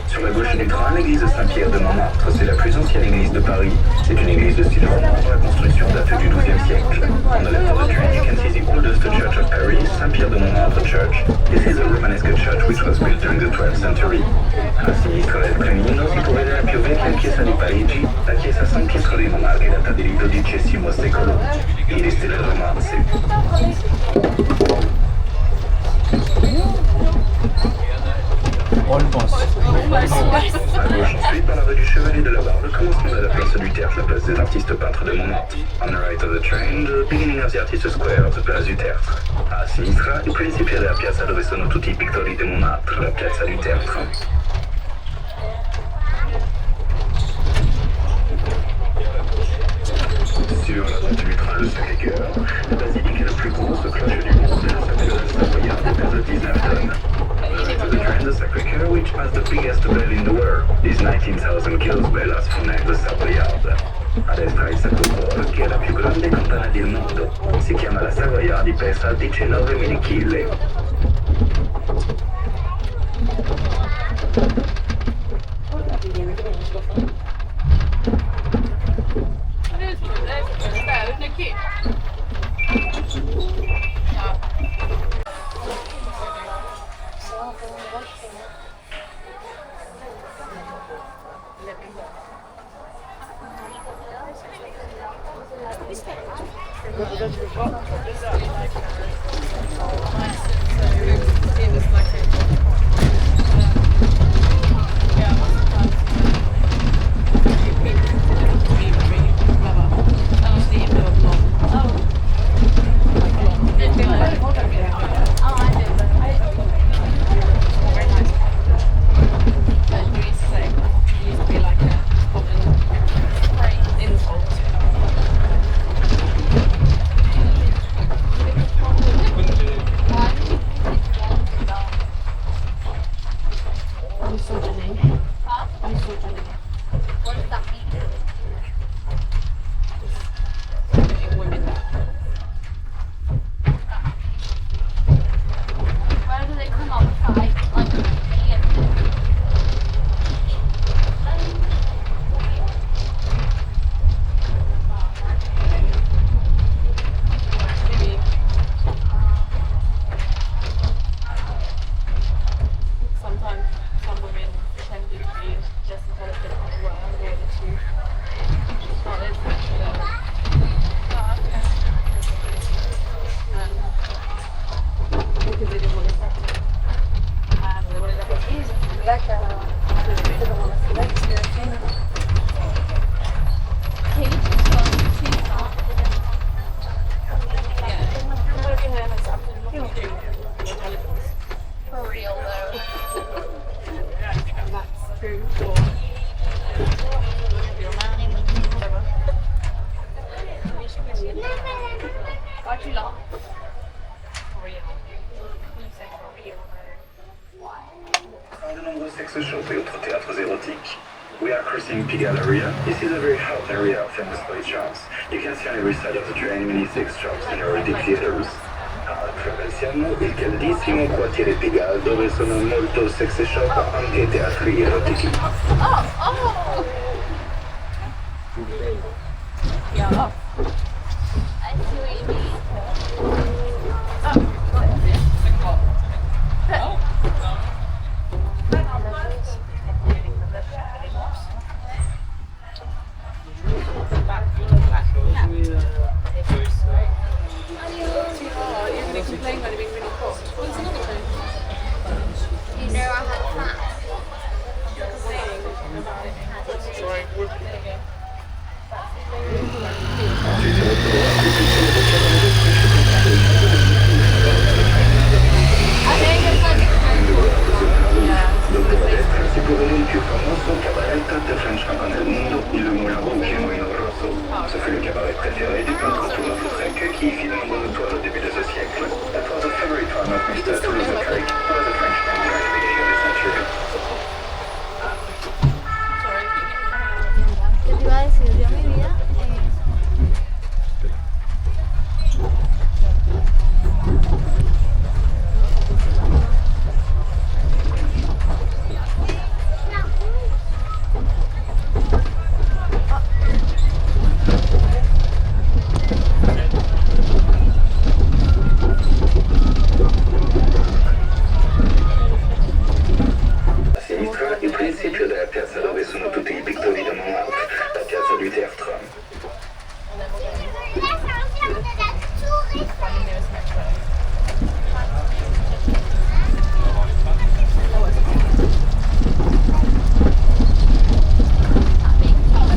Sur la gauche du train, l'église Saint-Pierre de Montmartre. C'est la plus ancienne église de Paris. C'est une église de style roman dont la construction date du XIIe siècle. On the left of the train, you can see the oldest church of Paris, Saint-Pierre de Montmartre Church. This is a Romanesque church which was built during the 12th century. A sinistra del trenino si può vedere la più vecchia chiesa di Parigi, la chiesa San Pietro di Montmartre, data del XII secolo. Iris stile romance. Almost. À gauche ensuite, par la rue du Chevalier de la Barre, le commencement de la place du Tertre, la place des artistes peintres de Montmartre. On the right of the train, the beginning of the Artist Square of the Place du Tertre. A sinistra, il principio della piazza dove sono tutti i pittori di Montmartre, la piazza du Tertre. Sur la droite du train, le Sacré-Cœur, la basilique est la plus grosse cloche du monde, elle s'appelle la Savoyarde et pèse 19 tonnes. On the right of the train, the Sacré-Cœur, which has the biggest bell in the world, is 19,000 kilos bell as phonème de Savoyarde. A destra il Sacré-Cœur, che è la più grande campana del mondo, si chiama la Savoyarde e pesa 19.000 kg. De nombreux sex shops et autres théâtres érotiques. We are crossing Pigalle area. This is a very hot area famous for its shops. You can see on every side of the train many sex shops and erotic theaters. Attraversiamo il caldissimo quartiere Pigalle dove sono molto sex shop anche teatri erotici. Ja.